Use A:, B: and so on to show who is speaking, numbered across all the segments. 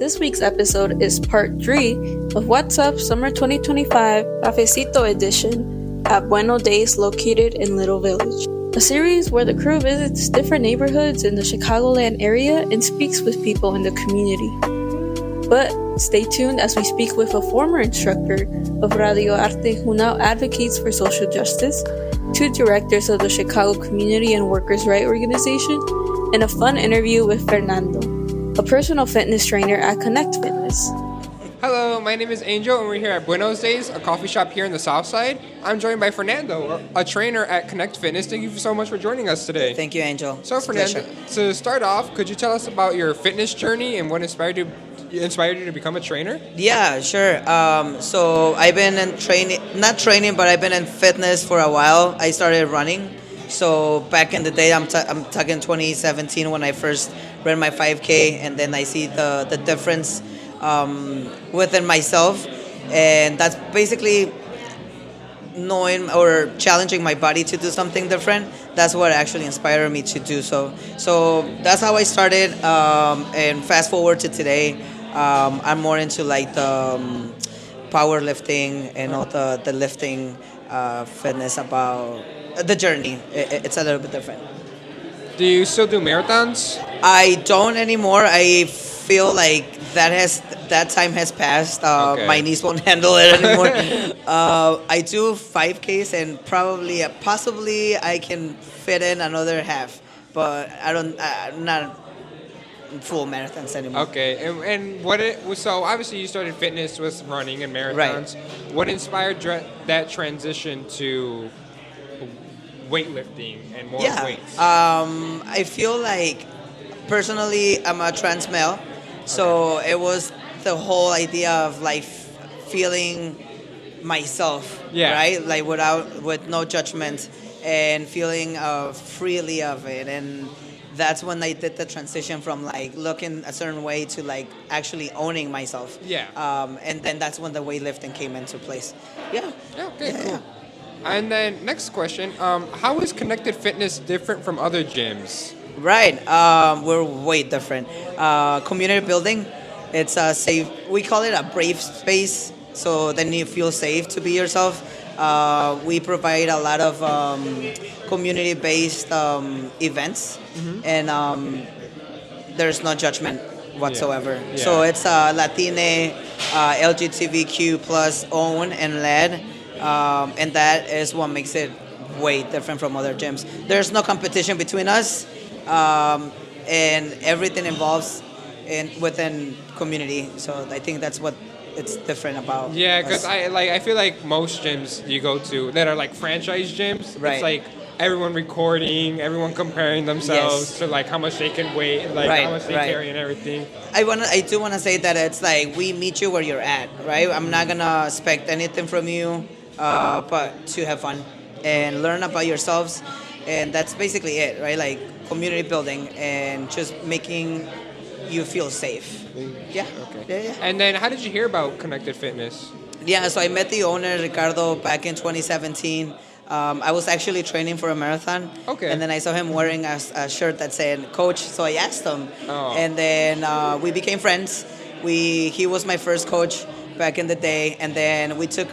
A: This week's episode is part 3 of What's Up Summer 2025 Cafecito edition at Bueno Days located in Little Village. A series where the crew visits different neighborhoods in the Chicagoland area and speaks with people in the community. But stay tuned as we speak with a former instructor of Radio Arte who now advocates for social justice, 2 directors of the Chicago Community and Workers' Rights Organization, and a fun interview with Fernando, a personal fitness trainer at Connect Fitness.
B: Hello, my name is Angel, and we're here at Bueno Days, a coffee shop here in the South Side. I'm joined by Fernando, a trainer at Connect Fitness. Thank you so much for joining us today.
C: Thank you, Angel.
B: So,
C: it's
B: Fernando, to start off, could you tell us about your fitness journey and what inspired you to become a trainer?
C: Yeah, sure. So I've been in but I've been in fitness for a while. I started running. So back in the day, I'm talking 2017 when I first ran my 5K, and then I see the difference within myself, and that's basically knowing or challenging my body to do something different. That's what actually inspired me to do so. So that's how I started, and fast forward to today, I'm more into like the powerlifting and all the lifting fitness that the journey. It's a little bit different.
B: Do you still do marathons?
C: I don't anymore. I feel like that time has passed.
B: Okay.
C: My knees won't handle it anymore. I do 5Ks and possibly I can fit in another half, but I'm not full marathons anymore.
B: Okay, so obviously you started fitness with running and marathons.
C: Right.
B: What inspired that transition to weightlifting and more weights?
C: I feel like personally I'm a trans male, so it was the whole idea of like feeling myself, right? Like with no judgment and feeling freely of it, and that's when I did the transition from like looking a certain way to like actually owning myself. And then that's when the weightlifting came into place.
B: Okay, cool. And then next question, how is Connected Fitness different from other gyms?
C: Right, we're way different. Community building, it's a safe, we call it a brave space, so then you feel safe to be yourself. We provide a lot of community-based events, and there's no judgment whatsoever. So it's Latinx, LGBTQ plus owned and led. And that is what makes it way different from other gyms. There's no competition between us, and everything involves within community. So I think that's what it's different about.
B: Yeah, because I feel like most gyms you go to that are like franchise gyms, it's like everyone recording, everyone comparing themselves to like how much they can weigh, like how much they carry and everything.
C: I do want to say that it's like we meet you where you're at, right? I'm not gonna expect anything from you. But to have fun and learn about yourselves, and that's basically it, right? Like community building and just making you feel safe. Yeah. Okay. Yeah.
B: And then, how did you hear about Connected Fitness?
C: Yeah, so I met the owner, Ricardo, back in 2017. I was actually training for a marathon.
B: Okay.
C: And then I saw him wearing a shirt that said "Coach," so I asked him. And then we became friends. He was my first coach back in the day, and then we took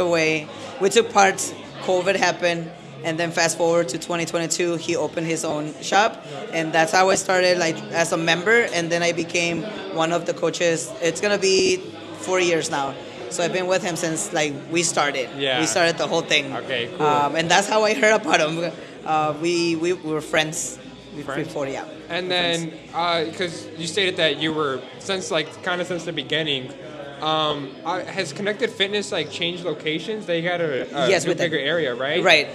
C: parts. COVID happened, and then fast forward to 2022, he opened his own shop, and that's how I started, like as a member, and then I became one of the coaches. It's gonna be 4 years now, so I've been with him since like we started. We started the whole thing.
B: Okay, cool.
C: And that's how I heard about him. We were friends before,
B: And then, because you stated that you were since the beginning. Has Connected Fitness changed locations? They got a bigger area, right?
C: Right.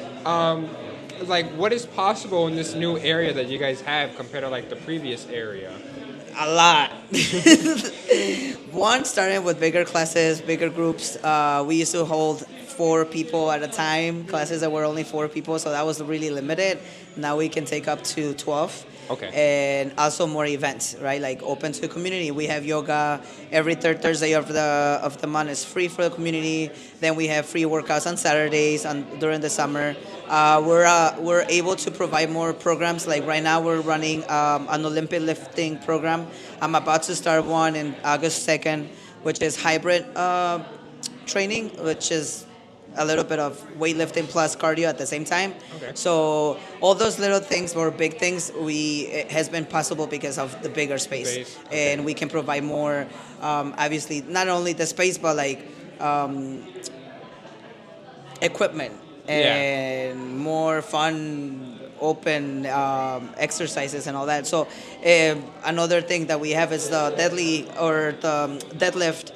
B: What is possible in this new area that you guys have compared to the previous area?
C: A lot. One, starting with bigger classes, bigger groups. We used to hold 4 people at a time, classes that were only 4 people, so that was really limited. Now we can take up to 12.
B: Okay.
C: And also more events, right? Like open to the community. We have yoga every third Thursday of the month is free for the community. Then we have free workouts on Saturdays and during the summer. We're able to provide more programs. Like right now we're running an Olympic lifting program. I'm about to start one in August 2nd, which is hybrid training, which is a little bit of weightlifting plus cardio at the same time.
B: Okay.
C: So all those little things or big things, it has been possible because of the bigger space. Okay. And we can provide more, obviously, not only the space, but like equipment and more fun, open exercises and all that. So another thing that we have is the deadlift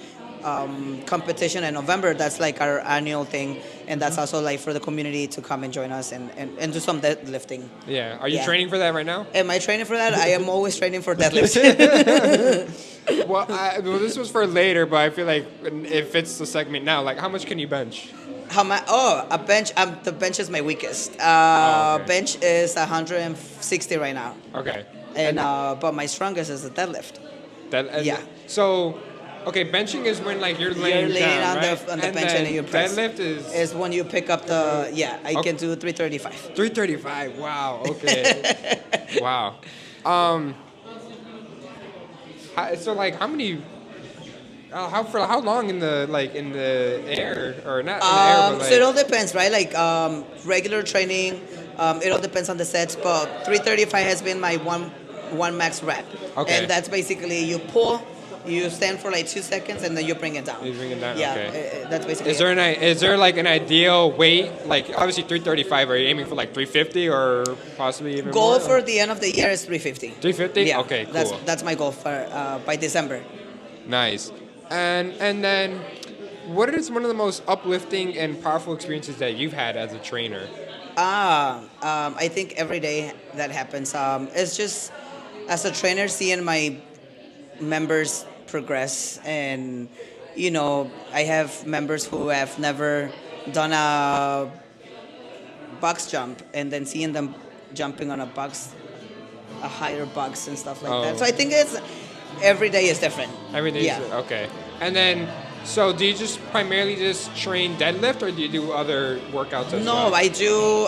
C: competition in November. That's like our annual thing, and that's also like for the community to come and join us and do some deadlifting.
B: Yeah. Are you training for that right now?
C: Am I training for that? I am always training for deadlift.
B: Well, this was for later, but I feel like it fits the segment now. Like, how much can you bench?
C: A bench. The bench is my weakest.
B: Okay.
C: Bench is 160 right now.
B: Okay.
C: And but my strongest is the deadlift.
B: Yeah. So. Okay, benching is when like you're laying down, right?
C: on the bench and you press.
B: Deadlift is
C: when you pick up the I can do 335.
B: 335. Wow. Okay. Wow. So like how many? For how long in the air or not in the air? But like,
C: so it all depends, right? Like regular training, it all depends on the sets. But 335 has been my one max rep.
B: Okay.
C: And that's basically you pull. You stand for like 2 seconds and then you bring it down.
B: You bring it down.
C: Yeah,
B: Okay.
C: That's basically.
B: Is there like an ideal weight? Like obviously 335. Are you aiming for like 350 or possibly even
C: goal
B: more?
C: For the end of the year is 350.
B: 350.
C: Yeah.
B: Okay. Cool.
C: That's my goal for by December.
B: Nice. And then, what is one of the most uplifting and powerful experiences that you've had as a trainer?
C: I think every day that happens. It's just as a trainer seeing my members progress, and I have members who have never done a box jump, and then seeing them jumping on a higher box and stuff like that. So I think it's every day is different.
B: Every day is okay. And then, so do you just primarily just train deadlift, or do you do other workouts as well?
C: No, I do.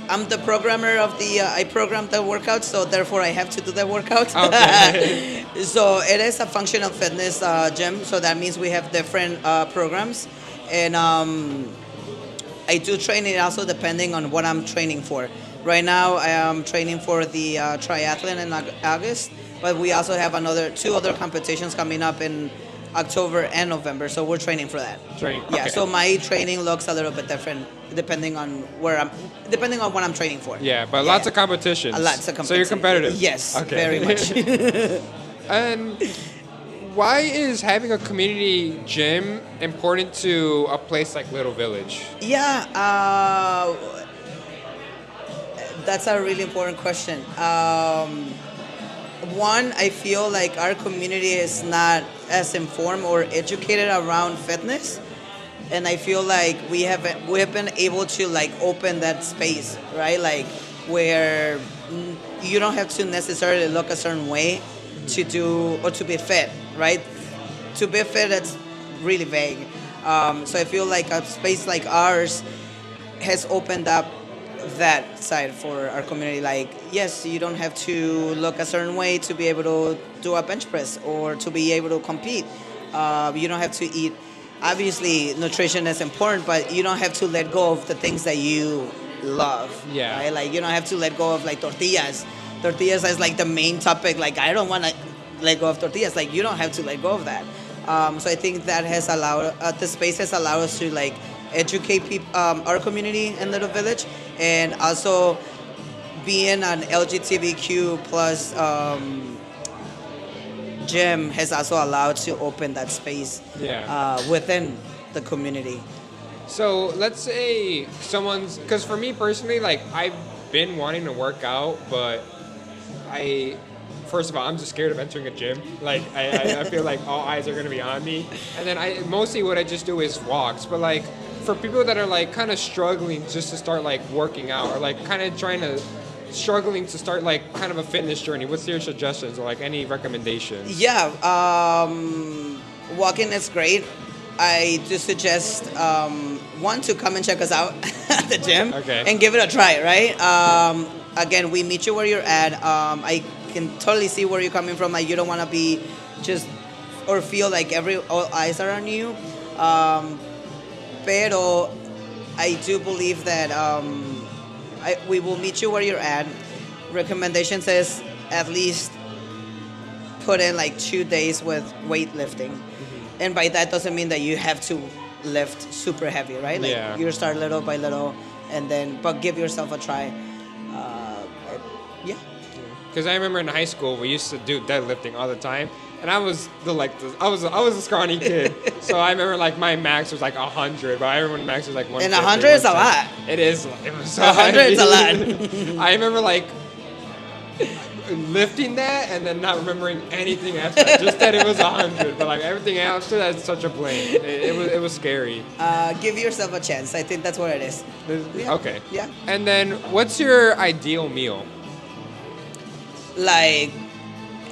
C: I'm the programmer of I program the workouts, so therefore I have to do the workouts.
B: Okay.
C: So it is a functional fitness gym, so that means we have different programs. And I do train it also depending on what I'm training for. Right now I am training for the triathlon in August, but we also have 2 other competitions coming up in October and November, so we're training for that.
B: Okay.
C: So my training looks a little bit different depending on what I'm training for.
B: Yeah, but lots of competitions.
C: Lots of competitions.
B: So you're competitive.
C: Yes,
B: okay.
C: Very much.
B: And why is having a community gym important to a place like Little Village?
C: Yeah, that's a really important question. One, I feel like our community is not as informed or educated around fitness, and I feel like we have been able to like open that space, right? Like where you don't have to necessarily look a certain way to do or to be fit, right? To be fit, it's really vague. So I feel like a space like ours has opened up that side for our community. Like, yes, you don't have to look a certain way to be able to do a bench press or to be able to compete. You don't have to eat. Obviously, nutrition is important, but you don't have to let go of the things that you love.
B: Yeah.
C: Right? Like, you don't have to let go of like tortillas. Tortillas is like the main topic. Like, I don't want to let go of tortillas. Like, you don't have to let go of that. So I think that has allowed the space has allowed us to like educate people, our community in Little Village, and also being an LGBTQ plus gym has also allowed to open that space within the community.
B: So let's say because for me personally, like I've been wanting to work out, but first of all, I'm just scared of entering a gym. Like I feel like all eyes are gonna be on me, and then mostly what I just do is walks. But like for people that are like kind of struggling just to start like working out or like kind of struggling to start like kind of a fitness journey, what's your suggestions or like any recommendations?
C: Yeah, walking is great. I do suggest one to come and check us out at the gym and give it a try, right? Again, we meet you where you're at. I can totally see where you're coming from. Like you don't want to be just or feel like all eyes are on you. Pero I do believe that we will meet you where you're at. Recommendations is at least put in like 2 days with weightlifting. Mm-hmm. And by that doesn't mean that you have to lift super heavy, right? Like you start little by little and then, but give yourself a try.
B: Because I remember in high school, we used to do deadlifting all the time. And I was I was a scrawny kid. So I remember like my max was like 100, but I remember max was like 150.
C: And 100 is a lot.
B: It is. It was so
C: 100 is a lot.
B: I remember like lifting that and then not remembering anything after that. Just that it was 100, but like everything after that is such a blank. It was scary.
C: Give yourself a chance. I think that's what it is.
B: Okay.
C: Yeah.
B: And then what's your ideal meal?
C: Like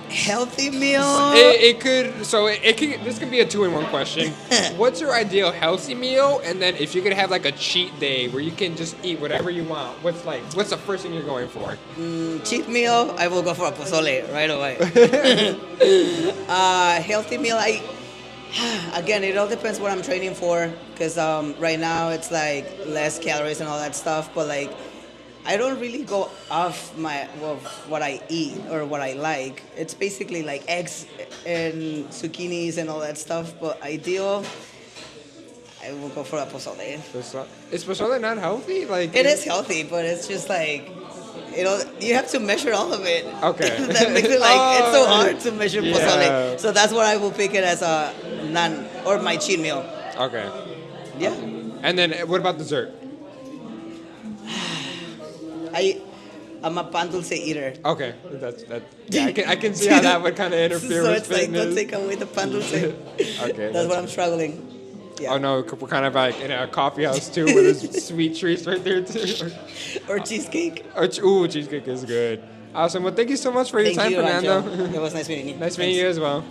C: healthy meal?
B: This could be a 2-in-1 question. What's your ideal healthy meal? And then if you could have like a cheat day where you can just eat whatever you want, what's the first thing you're going for?
C: Cheat meal, I will go for a pozole right away. Healthy meal, again, it all depends what I'm training for, because right now it's like less calories and all that stuff, but like I don't really go off what I eat or what I like. It's basically like eggs and zucchinis and all that stuff. But ideal, I will go for a pozole.
B: Is pozole not healthy? Like
C: it is healthy, but it's just like you have to measure all of it.
B: Okay.
C: That makes it like it's so hard to measure pozole. So that's what I will pick it as a non or my cheat meal.
B: Okay.
C: Yeah.
B: And then what about dessert?
C: I'm a pan dulce eater.
B: Okay, I can see how that would kind of interfere
C: so
B: with
C: it's
B: fitness.
C: like, don't take away the pan dulce.
B: Okay.
C: That's what I'm struggling. Yeah.
B: Oh no, we're kind of like in a coffee house too, where there's sweet treats right there too.
C: Or cheesecake.
B: Cheesecake is good. Awesome. Well, thank you so much for your time, Fernando.
C: It was nice meeting you.
B: Nice meeting you as well.